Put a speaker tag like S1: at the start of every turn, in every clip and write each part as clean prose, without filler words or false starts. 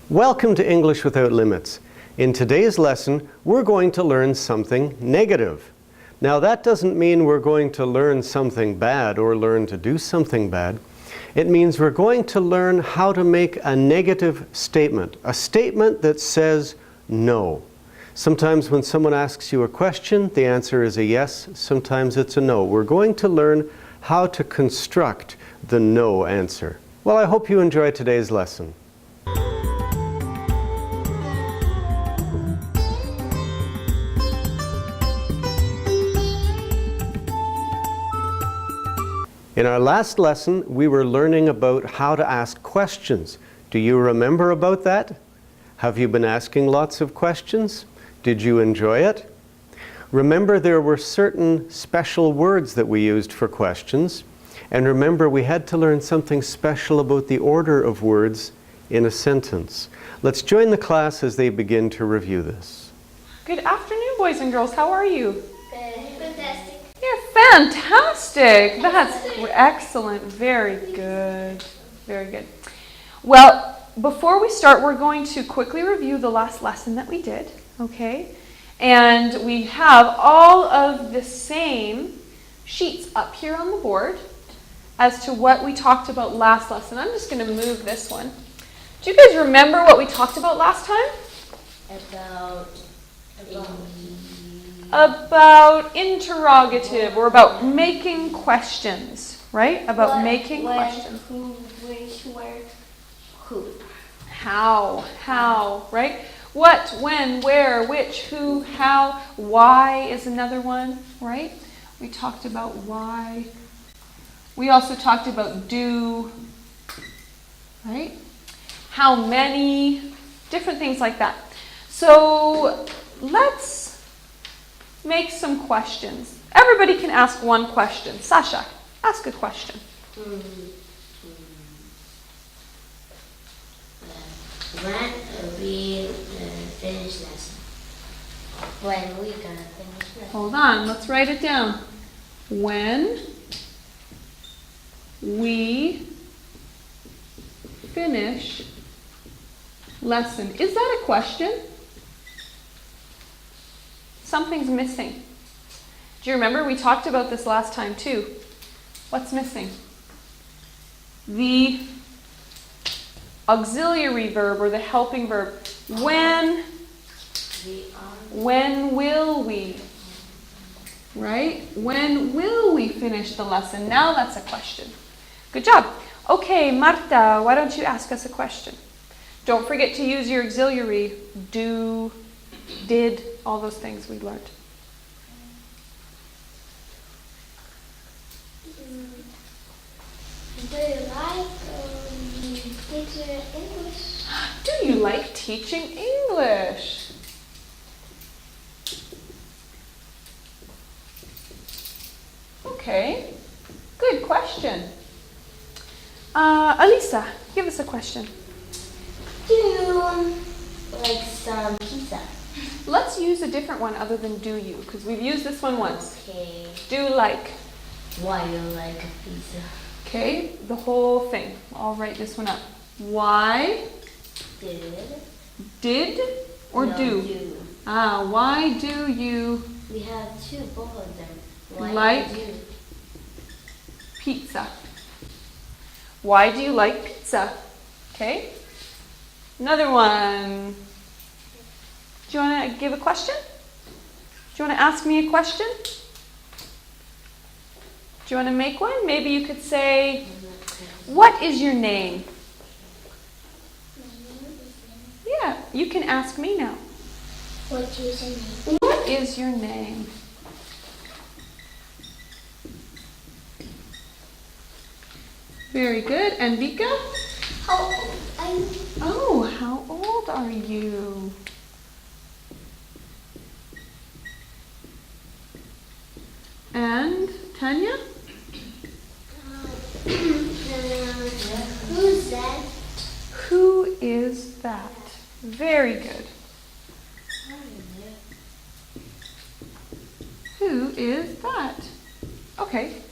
S1: Welcome to English Without Limits. In today's lesson, we're going to learn something negative. Now that doesn't mean we're going to learn something bad or learn to do something bad. It means we're going to learn how to make a negative statement, a statement that says no. Sometimes when someone asks you a question, the answer is a yes, sometimes it's a no. We're going to learn how to construct the no answer. Well, I hope you enjoy today's lesson. In our last lesson, we were learning about how to ask questions. Do you remember about that? Have you been asking lots of questions? Did you enjoy it? Remember, there were certain special words that we used for questions. And remember, we had to learn something special about the order of words in a sentence. Let's join the class as they begin to review this.
S2: Good afternoon, boys and girls. How are you?
S3: Fantastic.
S2: You're fantastic. That's excellent. Very good. Very good. Well, before we start, we're going to quickly review the last lesson that we did, okay? And we have all of the same sheets up here on the board as to what we talked about last lesson. I'm just going to move this one. Do you guys remember what we talked about last time? About interrogative, or about making questions, right? About making questions.
S3: Who, which, where, who.
S2: How, right? What, when, where, which, who, how, why is another one, right? We talked about why. We also talked about do, right? How many, different things like that. So let's make some questions. Everybody can ask one question. Sasha, ask a question.
S3: When we finish lesson? When we gonna finish lesson?
S2: Hold on, let's write it down. When we finish lesson. Is that a question? Something's missing. Do you remember we talked about this last time too? What's missing? The auxiliary verb or the helping verb. When will we? Right? When will we finish the lesson? Now that's a question. Good job. Okay, Marta, why don't you ask us a question? Don't forget to use your auxiliary. Do, did, all those things we learned.
S3: Do you like teaching English?
S2: Do you like teaching English? Okay, good question. Alisa, give us a question.
S3: Do you like some pizza?
S2: Let's use a different one other than do you, because we've used this one once.
S3: Okay.
S2: Do like.
S3: Why you like pizza?
S2: Okay, the whole thing. I'll write this one up. Why? Did or
S3: No,
S2: do? Why do you
S3: We have two, both of them. Why
S2: Like?
S3: do?
S2: pizza? Why do you like pizza? Okay. Another one. Do you want to give a question? Do you want to ask me a question? Do you want to make one? Maybe you could say, what is your name? Yeah, you can ask me now.
S3: What is your name?
S2: What is your name? Very good. And Vika?
S3: How I'm
S2: Oh, how old are you? And Tanya?
S3: who's that?
S2: Who is that? Very good. Who is that? Okay.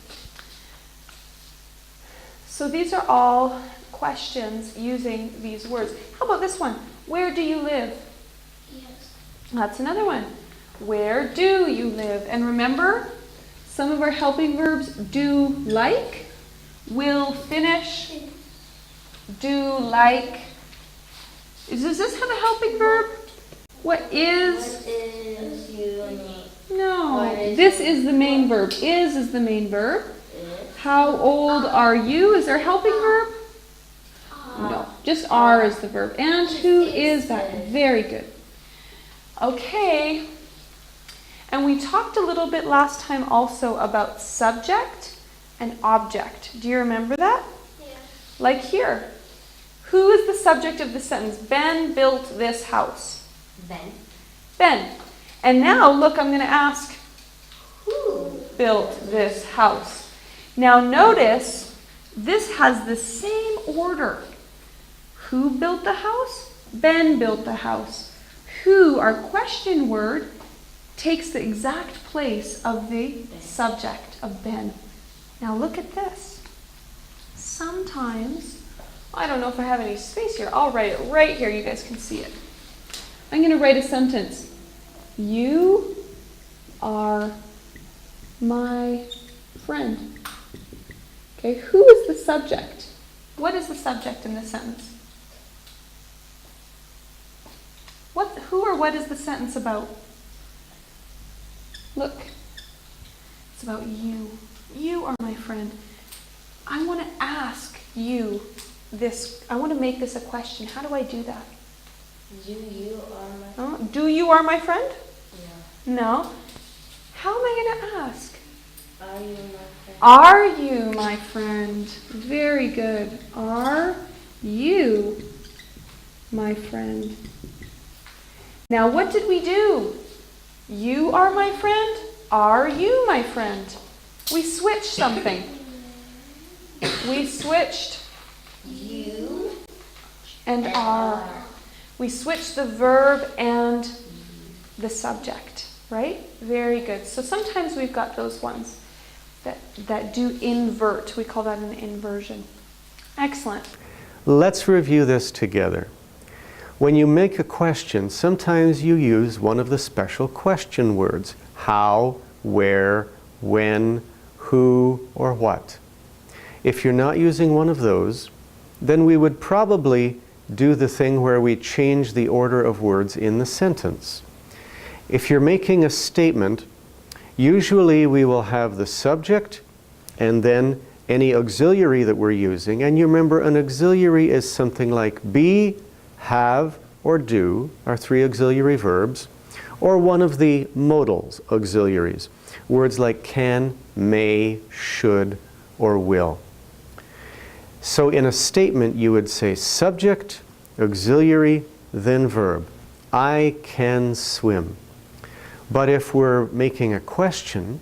S2: So these are all questions using these words. How about this one? Where do you live?
S3: Yes.
S2: That's another one. Where do you live? And remember, some of our helping verbs do like, will finish, do like. Does this have a helping verb? What is?
S3: What is your name?
S2: No.
S3: What is
S2: This is the main verb. Is the main verb. How old are you? Is there a helping verb? No. Just are is the verb. And who is that? Very good. Okay. And we talked a little bit last time also about subject and object. Do you remember that?
S3: Yeah.
S2: Like here. Who is the subject of the sentence? Ben built this house.
S3: Ben.
S2: Ben. And now, look, I'm going to ask,
S3: Who?
S2: built this house? Now notice, this has the same order. Who built the house? Ben built the house. Who, our question word, takes the exact place of the subject of Ben. Now look at this. Sometimes, I don't know if I have any space here. I'll write it right here. You guys can see it. I'm going to write a sentence. You are my friend. Okay, who is the subject? What is the subject in this sentence? Who or what is the sentence about? Look, it's about you. You are my friend. I want to ask you this. I want to make this a question. How do I do that?
S3: Do you are my friend?
S2: Oh, do you are my friend?
S3: Yeah.
S2: No. How am I going to ask?
S3: Are you my friend?
S2: Are you my friend? Very good. Are you my friend? Now, what did we do? You are my friend. Are you my friend? We switched something. We switched
S3: You
S2: and are. We switched the verb and the subject, right? Very good. So sometimes we've got those ones that do invert. We call that an inversion. Excellent.
S1: Let's review this together. When you make a question, sometimes you use one of the special question words. How, where, when, who, or what. If you're not using one of those, then we would probably do the thing where we change the order of words in the sentence. If you're making a statement, usually we will have the subject and then any auxiliary that we're using. And you remember an auxiliary is something like be, have, or do are three auxiliary verbs, or one of the modals auxiliaries, words like can, may, should, or will. So in a statement you would say subject, auxiliary, then verb. I can swim. But if we're making a question,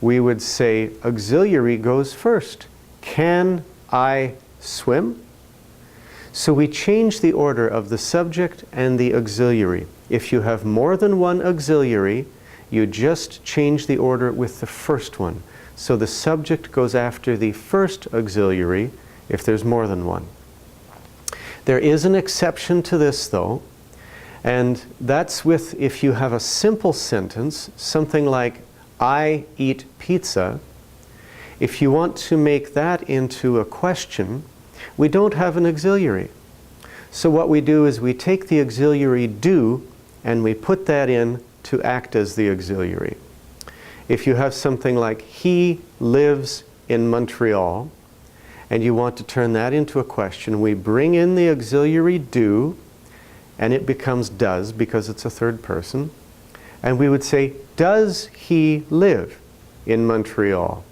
S1: we would say auxiliary goes first. Can I swim? So we change the order of the subject and the auxiliary. If you have more than one auxiliary, you just change the order with the first one. So the subject goes after the first auxiliary if there's more than one. There is an exception to this though, and that's with if you have a simple sentence, something like I eat pizza. If you want to make that into a question, we don't have an auxiliary. So what we do is we take the auxiliary do and we put that in to act as the auxiliary. If you have something like he lives in Montreal and you want to turn that into a question, we bring in the auxiliary do and it becomes does because it's a third person. And we would say, does he live in Montreal?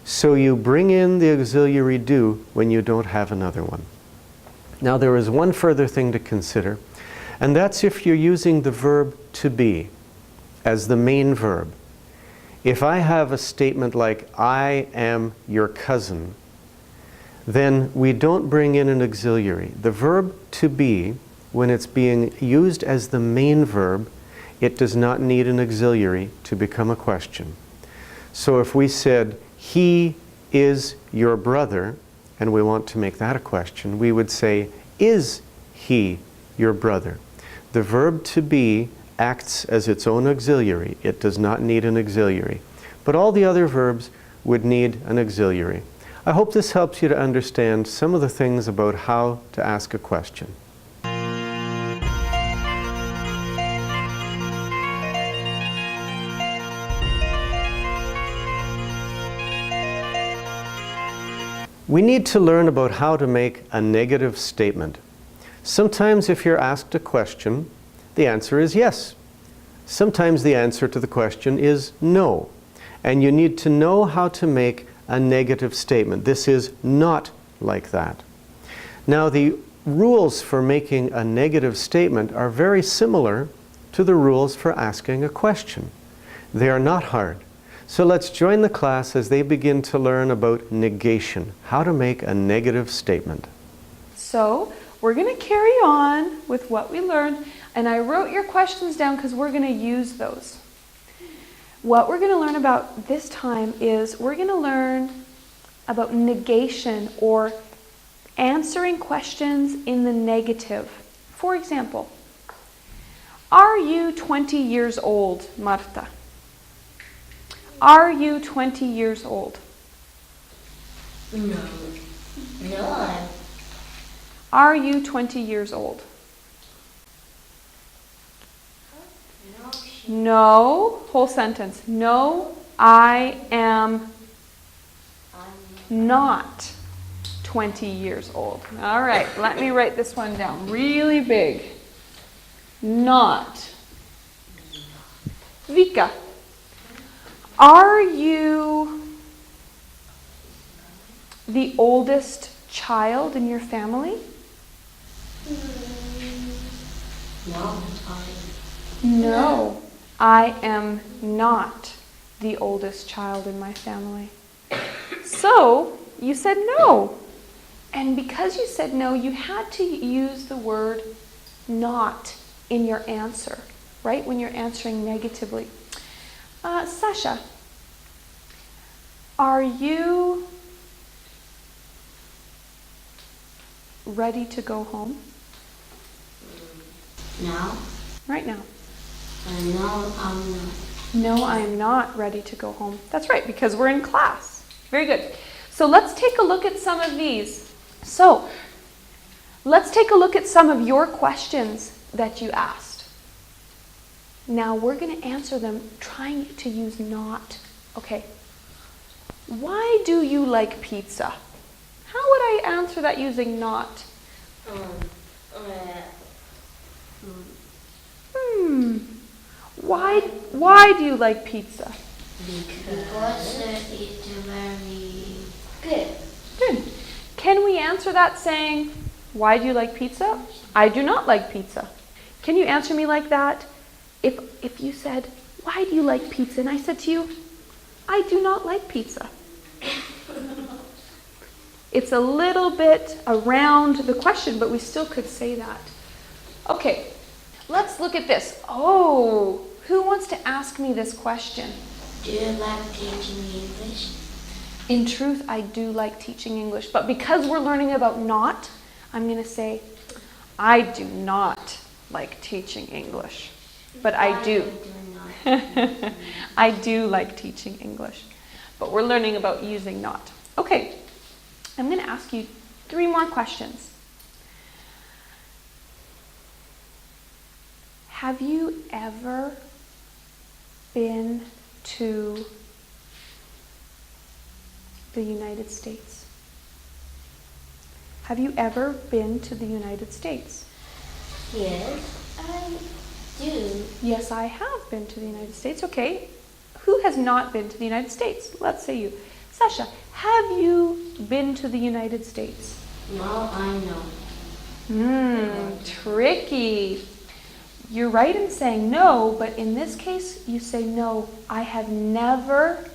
S1: So you bring in the auxiliary do when you don't have another one. Now there is one further thing to consider, and that's if you're using the verb to be as the main verb. If I have a statement like, I am your cousin, then we don't bring in an auxiliary. The verb to be, when it's being used as the main verb, it does not need an auxiliary to become a question. So if we said, he is your brother, and we want to make that a question, we would say, is he your brother? The verb to be acts as its own auxiliary. It does not need an auxiliary. But all the other verbs would need an auxiliary. I hope this helps you to understand some of the things about how to ask a question. We need to learn about how to make a negative statement. Sometimes if you're asked a question, the answer is yes. Sometimes the answer to the question is no. And you need to know how to make a negative statement. This is not like that. Now the rules for making a negative statement are very similar to the rules for asking a question. They are not hard. So let's join the class as they begin to learn about negation, how to make a negative statement.
S2: So we're going to carry on with what we learned, and I wrote your questions down because we're going to use those. What we're going to learn about this time is we're going to learn about negation, or answering questions in the negative. For example, are you 20 years old, Marta? Are you 20 years old?
S3: No. No.
S2: Are you 20 years old?
S3: No.
S2: No. Whole sentence. No, I am not 20 years old. All right, let me write this one down really big. Not. Vika, are you the oldest child in your family?
S3: No.
S2: No, I am not the oldest child in my family. So, you said no. And because you said no, you had to use the word not in your answer, right? When you're answering negatively. Sasha, are you ready to go home?
S3: No.
S2: Right now.
S3: No, I'm not.
S2: No, I am not ready to go home. That's right, because we're in class. Very good. So let's take a look at some of these. So, let's take a look at some of your questions that you asked. Now we're going to answer them trying to use not. Okay. Why do you like pizza? How would I answer that using not? Why do you like pizza?
S3: Because it's very good.
S2: Good. Can we answer that saying, why do you like pizza? I do not like pizza. Can you answer me like that? If you said, why do you like pizza? And I said to you, I do not like pizza. It's a little bit around the question, but we still could say that. Okay, let's look at this. Oh, who wants to ask me this question?
S3: Do you like teaching English?
S2: In truth, I do like teaching English, but because we're learning about not, I'm going to say, I do not like teaching English, but I do. I do like teaching English, but we're learning about using not. Okay, I'm going to ask you 3 more questions. Have you ever been to the United States? Have you ever been to the United States?
S3: Yes, I do.
S2: Yes, I have been to the United States. Okay. Who has not been to the United States? Let's say you. Sasha, have you been to the United States?
S3: No, I know.
S2: Tricky. You're right in saying no, but in this case, you say no, I have never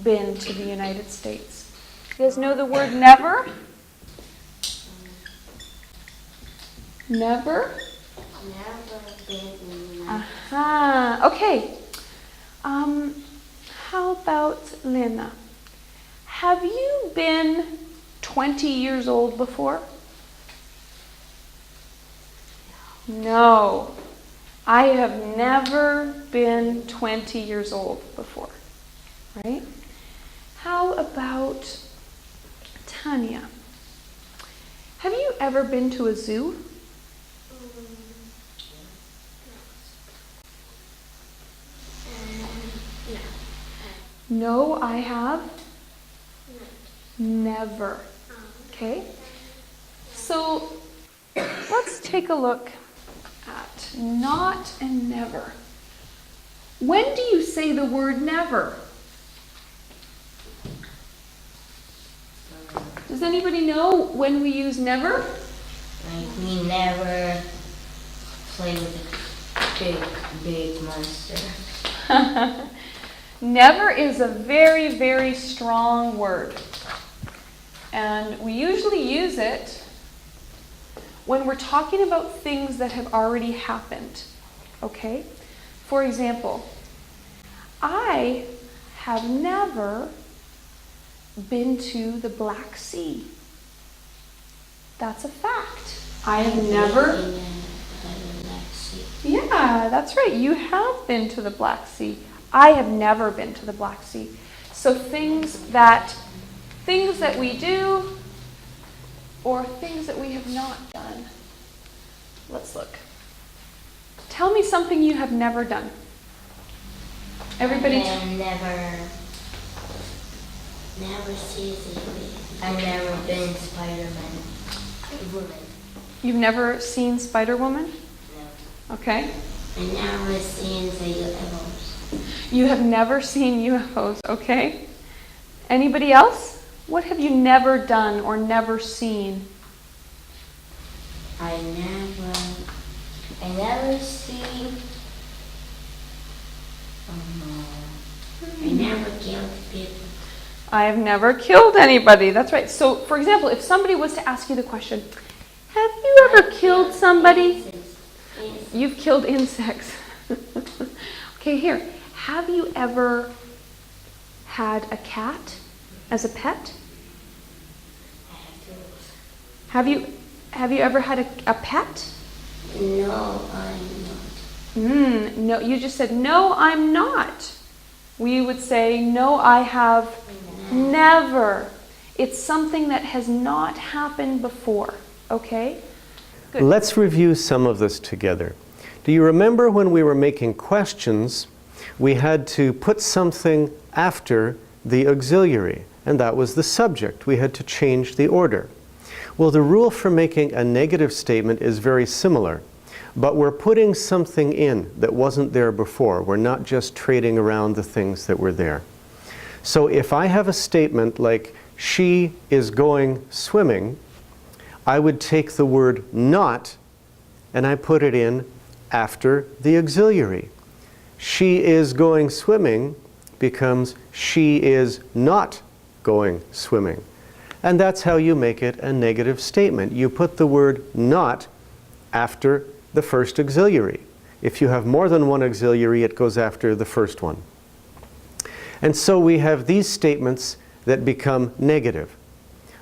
S2: been to the United States. You guys know the word never? Never?
S3: Never been.
S2: Aha. Okay. How about Lena? Have you been 20 years old before? No. I have never been 20 years old before. Right? How about Tanya? Have you ever been to a zoo? No, I have never. Okay? So let's take a look at not and never. When do you say the word never? Does anybody know when we use never?
S3: Like we never play with a big monster.
S2: Never is a very, very strong word. And we usually use it when we're talking about things that have already happened. Okay? For example, I have never been to the Black Sea. That's a fact. I have never. Yeah, that's right. You have been to the Black Sea. I have never been to the Black Sea. So things that we do or things that we have not done. Let's look. Tell me something you have never done. Everybody.
S3: Never seen it. I've never been Spider-Man. Woman.
S2: You've never seen Spider-Woman?
S3: No.
S2: Okay.
S3: I've never seen the UFOs.
S2: You have never seen UFOs, okay? Anybody else? What have you never done or never seen?
S3: I never seen. I never killed people.
S2: I have never killed anybody. That's right. So, for example, if somebody was to ask you the question, have you ever killed somebody? You've killed insects. Okay, here. Have you ever had a cat as a pet? Have you ever had a pet?
S3: No, I'm not.
S2: No, you just said, no, I'm not. We would say, no, I have never. It's something that has not happened before. Okay? Good.
S1: Let's review some of this together. Do you remember when we were making questions, we had to put something after the auxiliary, and that was the subject. We had to change the order. Well, the rule for making a negative statement is very similar, but we're putting something in that wasn't there before. We're not just trading around the things that were there. So if I have a statement like, she is going swimming, I would take the word not and I put it in after the auxiliary. She is going swimming becomes she is not going swimming. And that's how you make it a negative statement. You put the word not after the first auxiliary. If you have more than one auxiliary, it goes after the first one. And so we have these statements that become negative.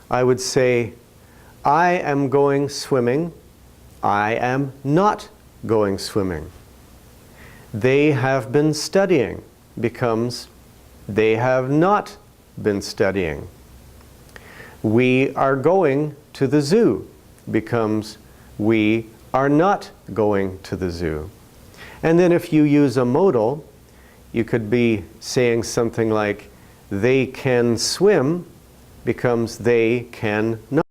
S1: I would say, I am going swimming. I am not going swimming. They have been studying becomes they have not been studying. We are going to the zoo becomes we are not going to the zoo. And then if you use a modal, you could be saying something like they can swim becomes they can not.